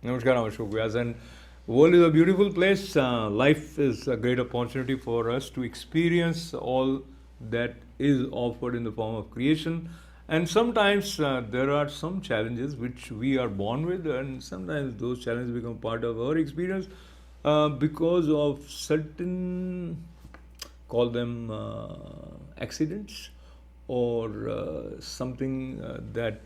Namaskar, Ashok, Vyas. And world is a beautiful place. Life is a great opportunity for us to experience all that is offered in the form of creation. And sometimes there are some challenges which we are born with, and sometimes those challenges become part of our experience because of certain, call them accidents, or something that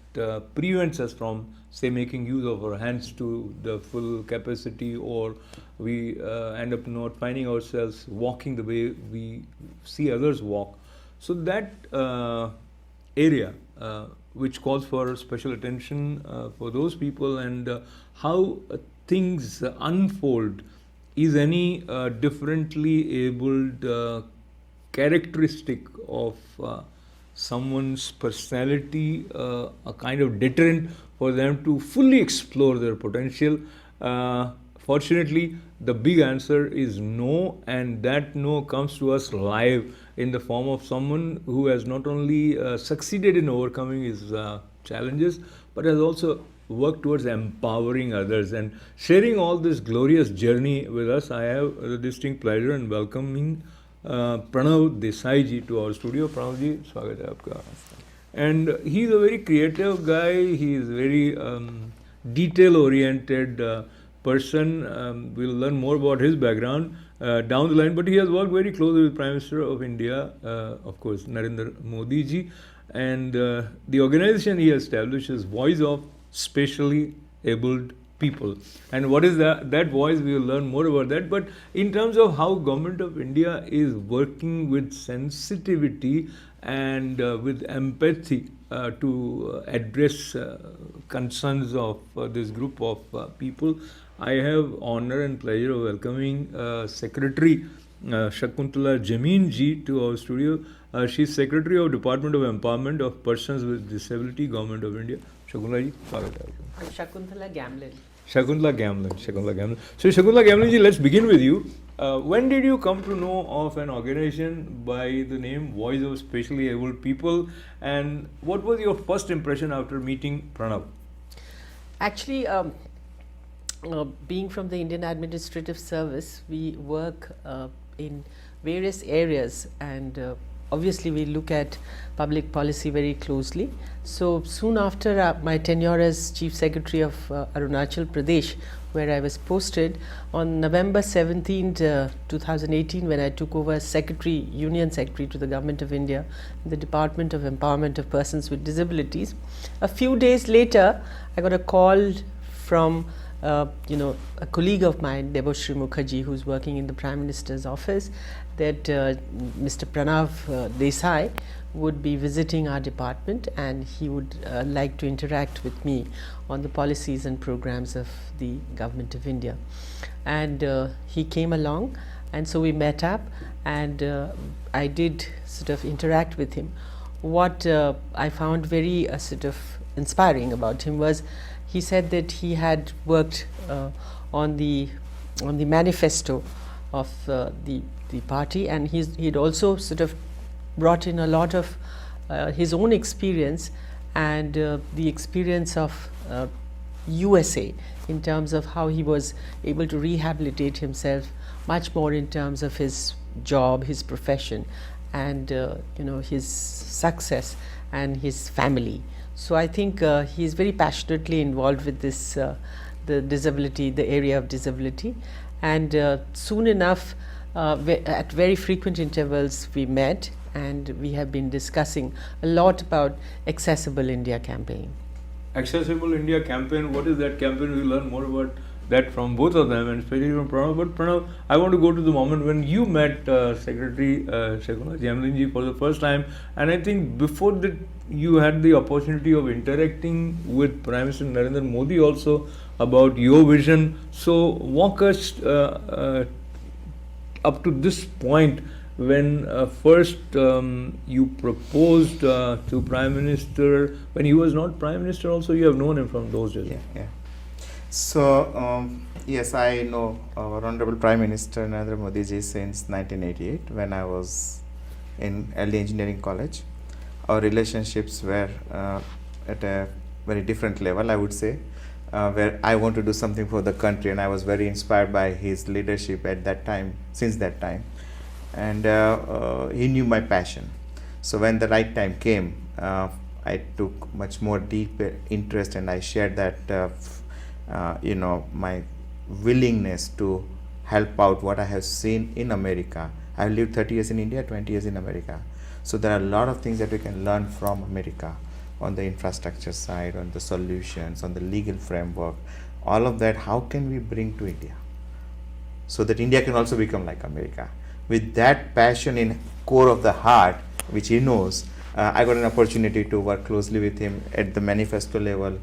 prevents us from, say, making use of our hands to the full capacity, or we end up not finding ourselves walking the way we see others walk. So that area which calls for special attention for those people, and how things unfold is any differently abled characteristic of someone's personality, a kind of deterrent for them to fully explore their potential. Fortunately, the big answer is no, and that no comes to us live in the form of someone who has not only succeeded in overcoming his challenges, but has also worked towards empowering others and sharing all this glorious journey with us. I have the distinct pleasure in welcoming Pranav Desai ji to our studio. Pranav ji, स्वागत है आपका. And he is a very creative guy. He is very detail-oriented person. We'll learn more about his background down the line. But he has worked very closely with Prime Minister of India, of course, Narendra Modi ji, and the organization he established is Voice of Specially Abled People. And what is that voice? We will learn more about that. But in terms of how Government of India is working with sensitivity and with empathy to address concerns of this group of people, I have honor and pleasure of welcoming Secretary Shakuntala ji to our studio. She is Secretary of Department of Empowerment of Persons with Disability, Government of India. Shakuntala ji, स्वागत है. I'm Shakuntala Gamlin. Shakuntala Gamlin. So Shakuntala Gamlin ji, let's begin with you. When did you come to know of an organization by the name Voice of Specially Abled People, and what was your first impression after meeting Pranav? Actually, being from the Indian Administrative Service, we work in various areas, and obviously we look at public policy very closely. So soon after my tenure as Chief Secretary of Arunachal Pradesh, where I was posted, on November 17th, 2018, when I took over as Union Secretary to the Government of India, the Department of Empowerment of Persons with Disabilities, a few days later, I got a call from a colleague of mine, Debashri Mukherjee, who's working in the Prime Minister's office, that Mr. Pranav Desai would be visiting our department, and he would like to interact with me on the policies and programs of the Government of India. And he came along, and so we met up, and I did sort of interact with him. What I found very sort of inspiring about him was, he said that he had worked on the manifesto of the party, and he'd also sort of brought in a lot of his own experience and the experience of USA in terms of how he was able to rehabilitate himself much more in terms of his job, his profession, and his success and his family. So I think he is very passionately involved with this the area of disability, and soon enough, at very frequent intervals, we met, and we have been discussing a lot about Accessible India campaign. Accessible India campaign, what is that campaign? We'll learn more about that from both of them, and especially from Pranav. But Pranav, I want to go to the moment when you met Secretary Shakuntala Gamlin ji for the first time, and I think before that you had the opportunity of interacting with Prime Minister Narendra Modi also about your vision. So walk us up to this point when first you proposed to Prime Minister, when he was not Prime Minister also. You have known him from those days. Yeah. So yes, I know our Honorable Prime Minister Narendra Modi ji since 1988, when I was in early engineering college. Our relationships were at a very different level, I would say. where I want to do something for the country, and I was very inspired by his leadership at that time, since that time. And he knew my passion. So when the right time came, I took much more deep interest, and I shared that, my willingness to help out what I have seen in America. I lived 30 years in India, 20 years in America. So there are a lot of things that we can learn from America on the infrastructure side, on the solutions, on the legal framework, all of that. How can we bring to India so that India can also become like America? With that passion in core of the heart, which he knows, I got an opportunity to work closely with him at the manifesto level.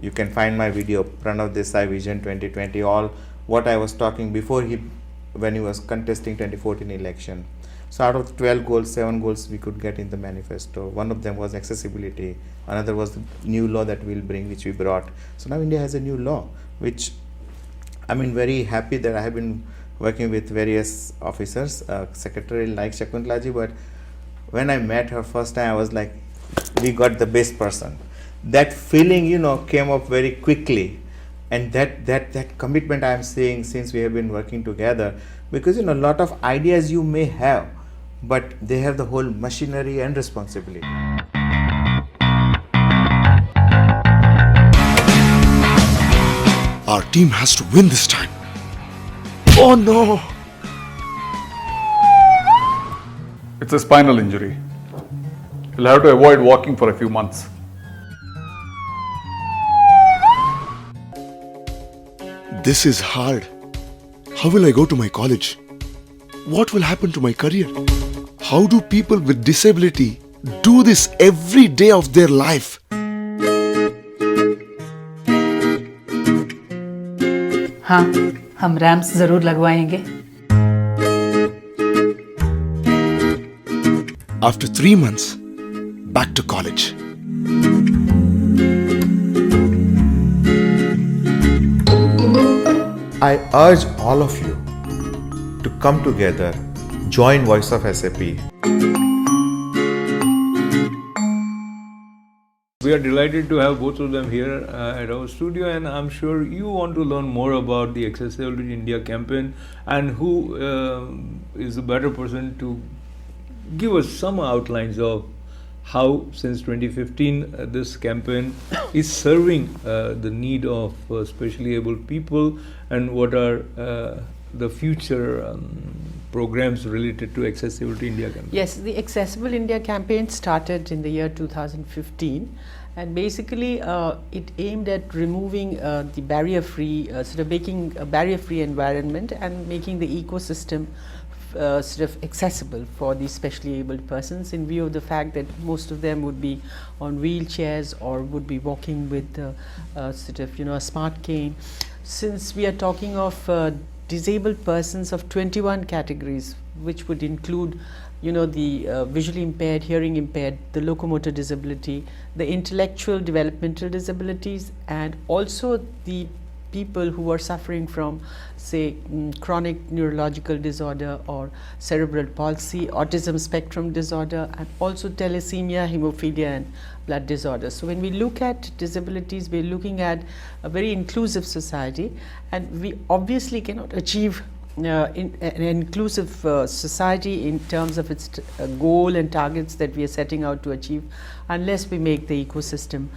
You can find my video, Pranav Desai Vision 2020, all what I was talking before when he was contesting 2014 election. So out of 12 goals, 7 goals we could get in the manifesto. One of them was accessibility. Another was the new law that we'll bring, which we brought. So now India has a new law, which I'm very happy that I have been working with various officers, secretary like Shakuntla ji, but when I met her first time, I was like, we got the best person. That feeling, came up very quickly. And that commitment I am seeing since we have been working together, because a lot of ideas you may have, but they have the whole machinery and responsibility. Our team has to win this time. Oh no! It's a spinal injury. You'll have to avoid walking for a few months. This is hard. How will I go to my college? What will happen to my career? How do people with disability do this every day of their life? हाँ, हम ramps जरूर लगवाएंगे. After 3 months, back to college. I urge all of you to come together, join Voice of SAP. We are delighted to have both of them here at our studio, and I'm sure you want to learn more about the Accessibility India campaign, and who is a better person to give us some outlines of how since 2015 this campaign is serving the need of specially abled people, and what are the future programs related to Accessibility India campaign. Yes, the Accessible India campaign started in the year 2015, and basically it aimed at removing the barrier-free, sort of making a barrier-free environment and making the ecosystem sort of accessible for these specially abled persons, in view of the fact that most of them would be on wheelchairs or would be walking with sort of a smart cane. Since we are talking of disabled persons of 21 categories, which would include the visually impaired, hearing impaired, the locomotor disability, the intellectual developmental disabilities, and also the people who are suffering from, say, chronic neurological disorder or cerebral palsy, autism spectrum disorder, and also thalassemia, hemophilia, and blood disorders. So when we look at disabilities, we're looking at a very inclusive society, and we obviously cannot achieve an inclusive society in terms of its goal and targets that we are setting out to achieve, unless we make the ecosystem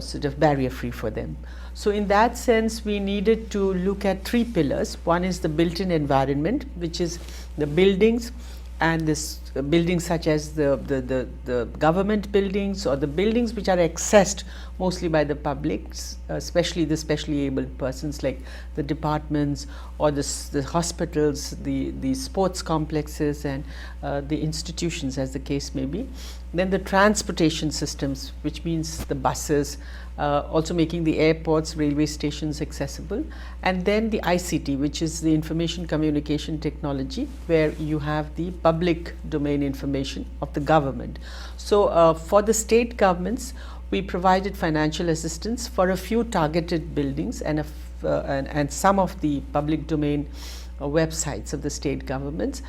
sort of barrier free for them. So in that sense, we needed to look at 3 pillars. One is the built-in environment, which is the buildings, and this buildings such as the government buildings, or the buildings which are accessed mostly by the public, especially the specially abled persons, like the departments or the hospitals, the sports complexes, and the institutions, as the case may be. Then the transportation systems, which means the buses, also making the airports, railway stations accessible, and then the ICT, which is the information communication technology, where you have the public domain information of the government. So for the state governments, we provided financial assistance for a few targeted buildings, and some of the public domain websites of the state governments.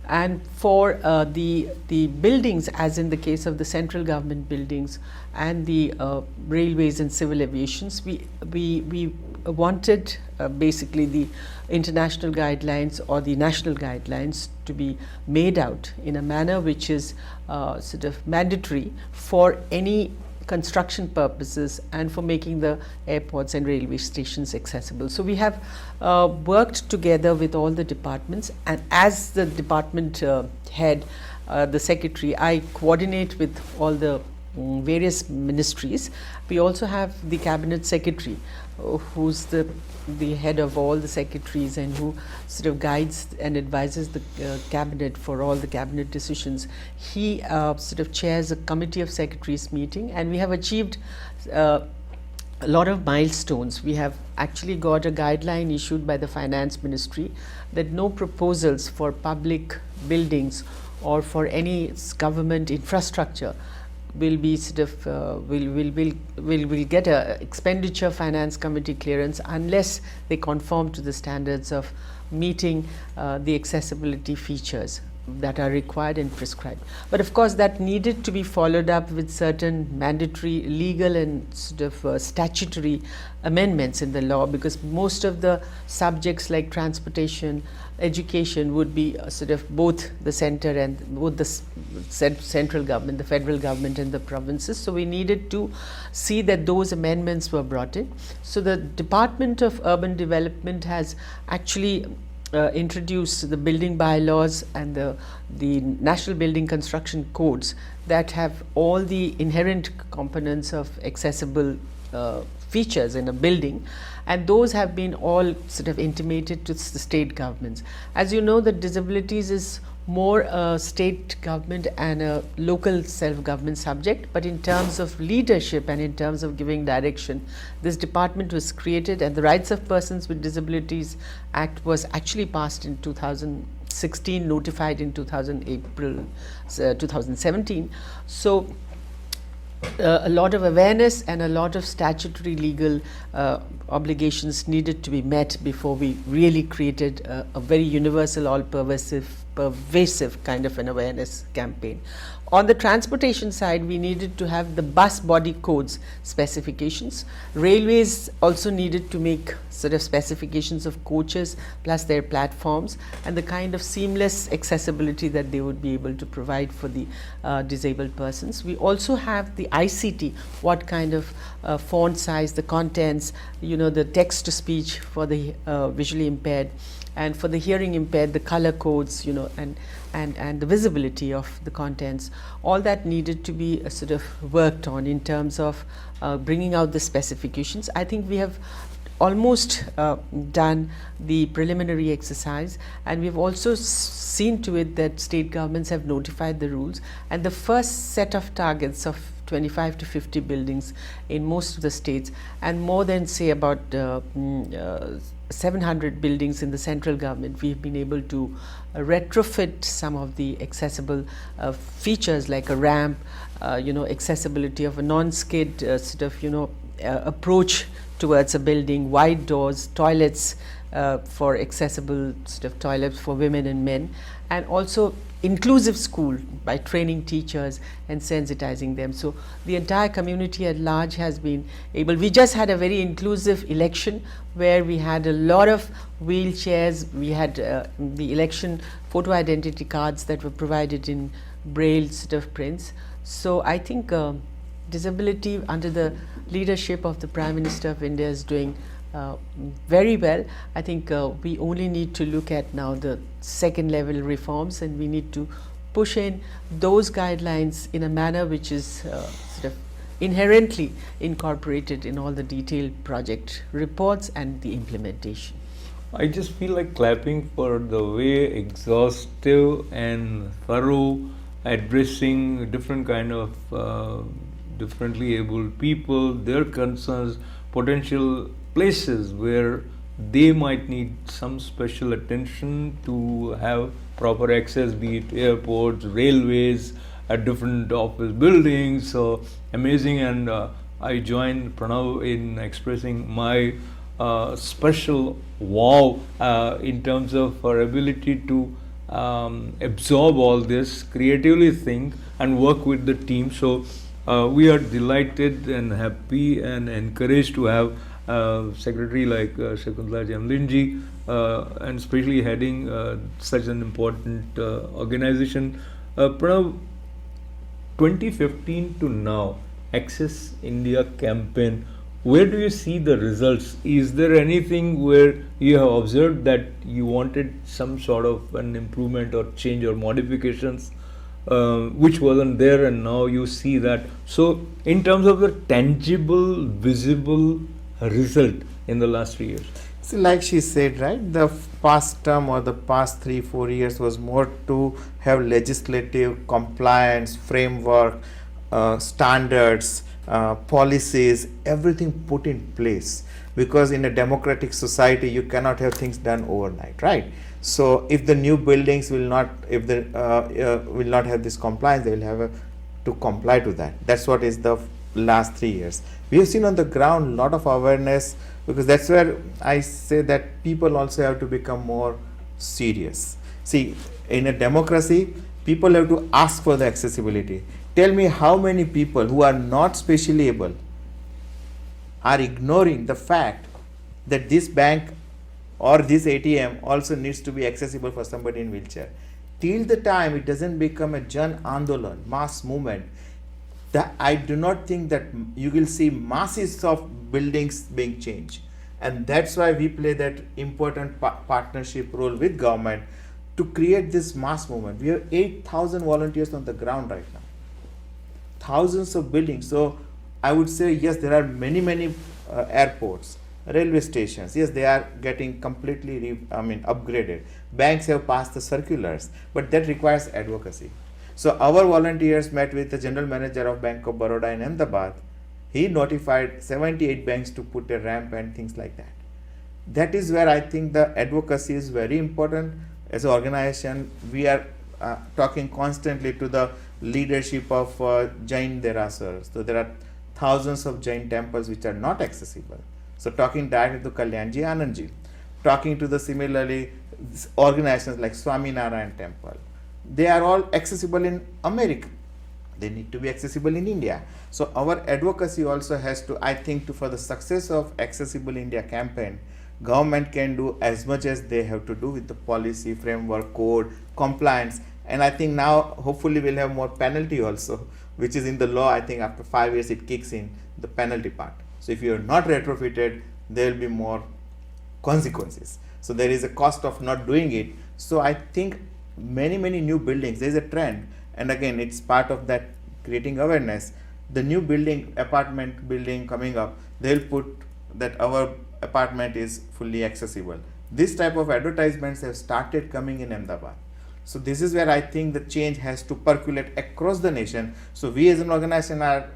And for the buildings, as in the case of the central government buildings and the railways and civil aviations, we wanted basically the international guidelines or the national guidelines to be made out in a manner which is sort of mandatory for any construction purposes and for making the airports and railway stations accessible. So we have worked together with all the departments, and as the department head, the secretary, I coordinate with all the various ministries. We also have the cabinet secretary, who's the head of all the secretaries and who sort of guides and advises the cabinet for all the cabinet decisions. He sort of chairs a committee of secretaries meeting, and we have achieved a lot of milestones. We have actually got a guideline issued by the finance ministry that no proposals for public buildings or for any government infrastructure will be sort of will get a expenditure finance committee clearance unless they conform to the standards of meeting the accessibility features that are required and prescribed. But of course that needed to be followed up with certain mandatory legal and sort of statutory amendments in the law, because most of the subjects like transportation, education would be sort of both the center and both the central government, the federal government and the provinces. So we needed to see that those amendments were brought in. So the Department of Urban Development has actually introduced the building bylaws and the national building construction codes that have all the inherent components of accessible features in a building, and those have been all sort of intimated to the state governments. As you know, the disabilities is more a state government and a local self-government subject, but in terms of leadership and in terms of giving direction, this department was created, and the Rights of Persons with Disabilities Act was actually passed in 2016, notified in April 2017. So a lot of awareness and a lot of statutory legal obligations needed to be met before we really created a very universal, all pervasive kind of an awareness campaign. On the transportation side, we needed to have the bus body codes specifications. Railways also needed to make sort of specifications of coaches plus their platforms and the kind of seamless accessibility that they would be able to provide for the disabled persons. We also have the ICT, what kind of font size, the contents, you know, the text to speech for the visually impaired, and for the hearing impaired, the color codes, you know, and the visibility of the contents. All that needed to be sort of worked on in terms of bringing out the specifications. I think we have almost done the preliminary exercise, and we've also seen to it that state governments have notified the rules, and the first set of targets of 25 to 50 buildings in most of the states, and more than say about 700 buildings in the central government, we've been able to retrofit some of the accessible features like a ramp, you know, accessibility of a non-skid sort of, you know, approach towards a building, wide doors, toilets for accessible sort of toilets for women and men, and also inclusive school by training teachers and sensitizing them. So the entire community at large has been able. We just had a very inclusive election where we had a lot of wheelchairs. We had the election photo identity cards that were provided in braille sort of prints. So I think disability under the leadership of the Prime Minister of India is doing very well. I think we only need to look at now the second level reforms, and we need to push in those guidelines in a manner which is sort of inherently incorporated in all the detailed project reports and the implementation. I just feel like clapping for the way exhaustive and thorough addressing different kind of differently abled people, their concerns, potential places where they might need some special attention to have proper access, be it airports, railways, at different office buildings. So amazing, and I join Pranav in expressing my special wow in terms of her ability to absorb all this, creatively think, and work with the team. So we are delighted and happy and encouraged to have secretary like Shakuntala Gamlin ji, and especially heading such an important organization. Pranav, 2015 to now, Access India campaign, where do you see the results? Is there anything where you have observed that you wanted some sort of an improvement or change or modifications which wasn't there, and now you see that? So in terms of the tangible, visible result in the last 3 years. See, like she said, right, the past term or the past 3-4 years was more to have legislative compliance, framework, standards, policies, everything put in place, because in a democratic society you cannot have things done overnight, right? So if the new buildings will not, if the will not have this compliance, they will have to comply to that. That's what is the last 3 years. We have seen on the ground lot of awareness, because that's where I say that people also have to become more serious. See, in a democracy, people have to ask for the accessibility. Tell me how many people who are not specially able are ignoring the fact that this bank or this ATM also needs to be accessible for somebody in wheelchair. Till the time it doesn't become a Jan Andolan, mass movement, that I do not think that you will see masses of buildings being changed. And that's why we play that important partnership role with government to create this mass movement. We have 8,000 volunteers on the ground right now, thousands of buildings. So I would say, yes, there are many airports, railway stations. Yes, they are getting completely upgraded. Banks have passed the circulars, but that requires advocacy. So our volunteers met with the general manager of Bank of Baroda in Ahmedabad. He notified 78 banks to put a ramp and things like that. That is where I think the advocacy is very important. As an organization, we are talking constantly to the leadership of Jain Derasars. So there are thousands of Jain temples which are not accessible. So talking directly to Kalyanji Anandji, talking to the similarly organizations like Swami Narayan Temple. They are all accessible in America. They need to be accessible in India. So our advocacy also has to, I think, for the success of Accessible India campaign, government can do as much as they have to do with the policy, framework, code, compliance. And I think now hopefully we'll have more penalty also, which is in the law. I think after 5 years it kicks in, the penalty part. So if you are not retrofitted, there will be more consequences. So there is a cost of not doing it. So I think many new buildings, there is a trend, and again it's part of that creating awareness. The new building, apartment building coming up, they'll put that our apartment is fully accessible. This type of advertisements have started coming in Ahmedabad. So this is where I think the change has to percolate across the nation. So we as an organization are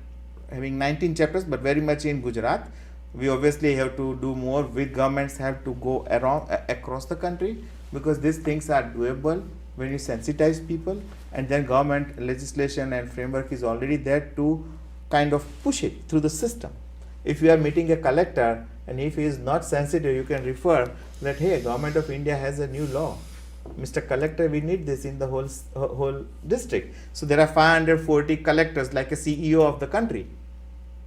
having 19 chapters, but very much in Gujarat. We obviously have to do more with governments, have to go around across the country, because these things are doable when you sensitize people, and then government legislation and framework is already there to kind of push it through the system. If you are meeting a collector and if he is not sensitive, you can refer that, hey, Government of India has a new law. Mr. Collector, we need this in the whole district. So there are 540 collectors, like a CEO of the country.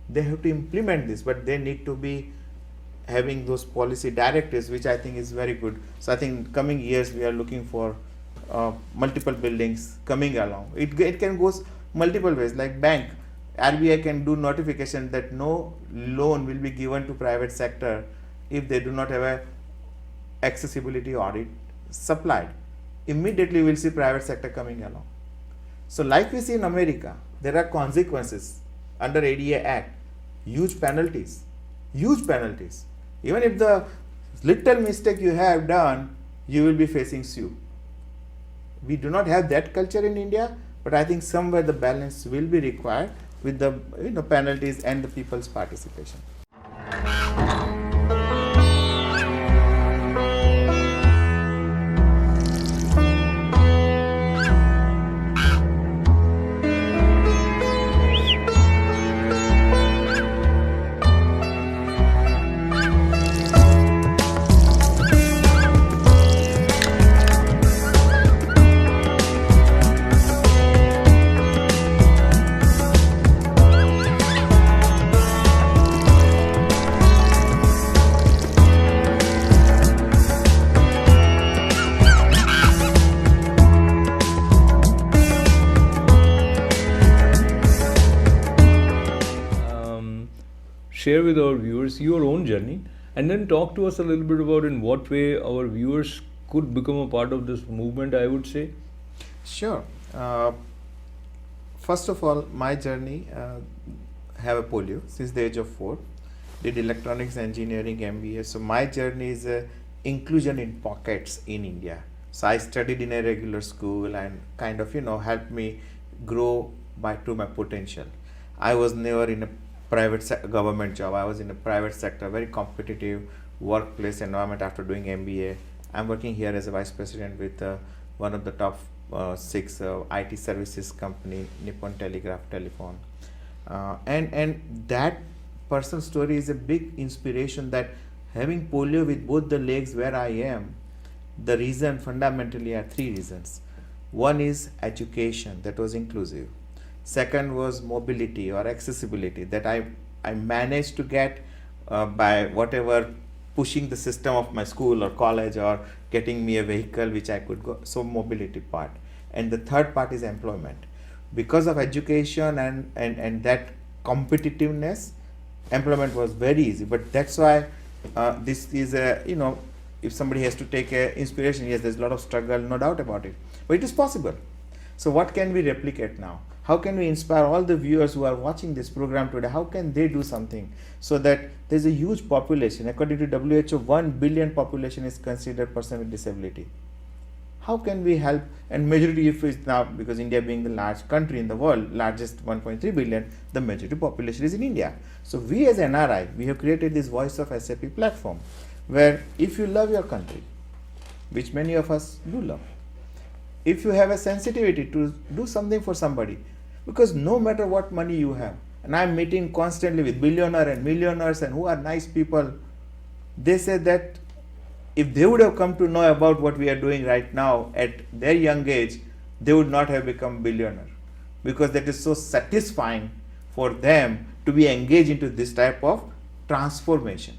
They have to implement this, but they need to be having those policy directives, which I think is very good. So I think in coming years we are looking for multiple buildings coming along. It can go multiple ways, like bank. RBI can do notification that no loan will be given to private sector if they do not have a accessibility audit supplied. Immediately we'll see private sector coming along. So like we see in America, there are consequences under ADA Act, huge penalties. Even if the little mistake you have done, you will be facing suit. We do not have that culture in India, but I think somewhere the balance will be required with the penalties and the people's participation. share with our viewers your own journey, and then talk to us a little bit about in what way our viewers could become a part of this movement, I would say. Sure. First of all, my journey, have a polio since the age of 4. Did electronics engineering MBA. So my journey is inclusion in pockets in India. So I studied in a regular school and kind of helped me grow to my potential. I was never in a government job. I was in a private sector, very competitive workplace environment after doing MBA. I'm working here as a vice president with one of the top 6 IT services company, Nippon Telegraph Telephone. And that personal story is a big inspiration that having polio with both the legs where I am, the reason fundamentally are 3 reasons. One is education, that was inclusive. Second was mobility or accessibility, that I managed to get by whatever pushing the system of my school or college or getting me a vehicle which I could go. So mobility part. And the third part is employment. Because of education and that competitiveness, employment was very easy. But that's why this is a, if somebody has to take a inspiration, yes, there's a lot of struggle, no doubt about it. But it is possible. So what can we replicate now? How can we inspire all the viewers who are watching this program today? How can they do something so that there's a huge population? According to WHO, 1 billion population is considered person with disability. How can we help? And majority if it's now, because India being the large country in the world, largest 1.3 billion, the majority population is in India. So we as NRI, we have created this Voice of SAP platform where if you love your country, which many of us do love, if you have a sensitivity to do something for somebody, because no matter what money you have, and I'm meeting constantly with billionaires and millionaires and who are nice people, they say that if they would have come to know about what we are doing right now at their young age, they would not have become billionaire, because that is so satisfying for them to be engaged into this type of transformation.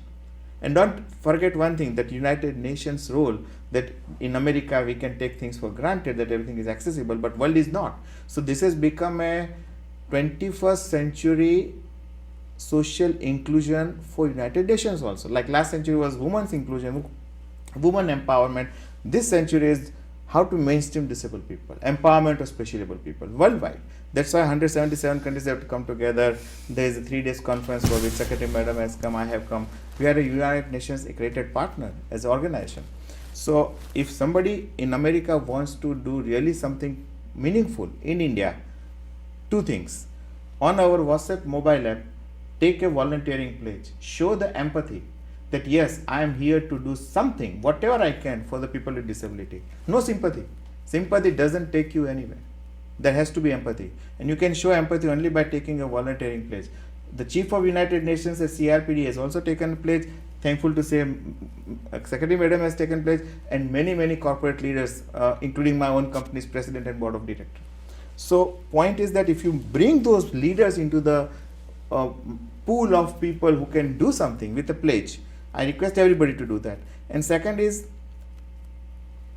And don't forget one thing, that United Nations role, that in America we can take things for granted that everything is accessible, but world is not. So this has become a 21st century social inclusion for United Nations also. Like last century was women's inclusion, women empowerment. This century is how to mainstream disabled people, empowerment of specially able people worldwide. That's why 177 countries have to come together. There is a 3-day conference for which Secretary Madam has come, I have come. We are a United Nations accredited partner as an organization. So if somebody in America wants to do really something meaningful in India, 2 things. On our WhatsApp mobile app, take a volunteering pledge. Show the empathy that yes, I am here to do something, whatever I can for the people with disability. No sympathy. Sympathy doesn't take you anywhere. There has to be empathy. And you can show empathy only by taking a volunteering pledge. The Chief of United Nations, CRPD, has also taken a pledge. Thankful to say Secretary Madam has taken pledge, and many corporate leaders, including my own company's president and board of directors. So point is that if you bring those leaders into the pool of people who can do something with a pledge, I request everybody to do that. And second is,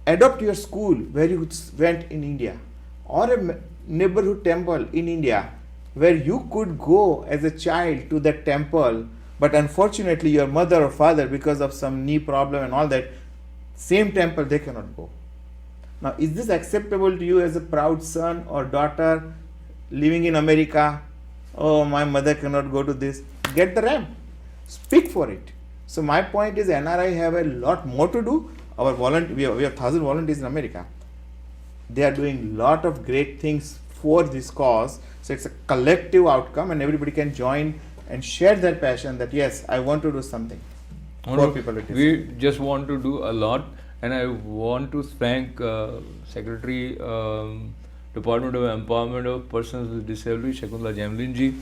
adopt your school where you went in India, or a neighborhood temple in India where you could go as a child to that temple, but unfortunately your mother or father, because of some knee problem and all that, same temple they cannot go. Now, is this acceptable to you as a proud son or daughter living in America? Oh, my mother cannot go to this. Get the ramp. Speak for it. So my point is, NRI have a lot more to do. Our we have 1,000 volunteers in America. They are doing lot of great things for this cause. So it's a collective outcome, and everybody can join and share their passion that yes, I want to do something for people with disability. We just want to do a lot, and I want to thank Secretary Department of Empowerment of Persons with Disability, Shakuntala Gamlin ji.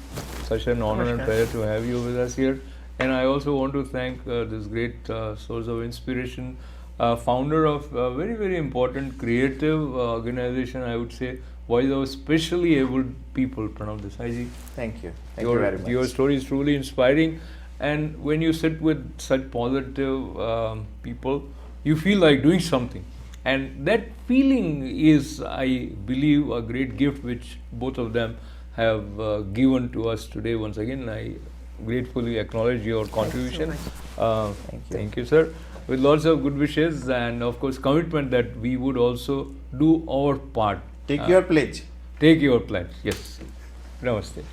Such an honor and pleasure to have you with us here. And I also want to thank this great source of inspiration, founder of a very important creative organization, I would say, Voice of Specially Abled People, Pranav Desai ji. Thank you. Thank you very much. Your story is truly inspiring, and when you sit with such positive people, you feel like doing something. And that feeling is, I believe, a great gift which both of them have given to us today. Once again, I gratefully acknowledge your contribution. much. Thank you, sir. With lots of good wishes and of course commitment that we would also do our part. Take your pledge. Take your pledge. Yes. Namaste.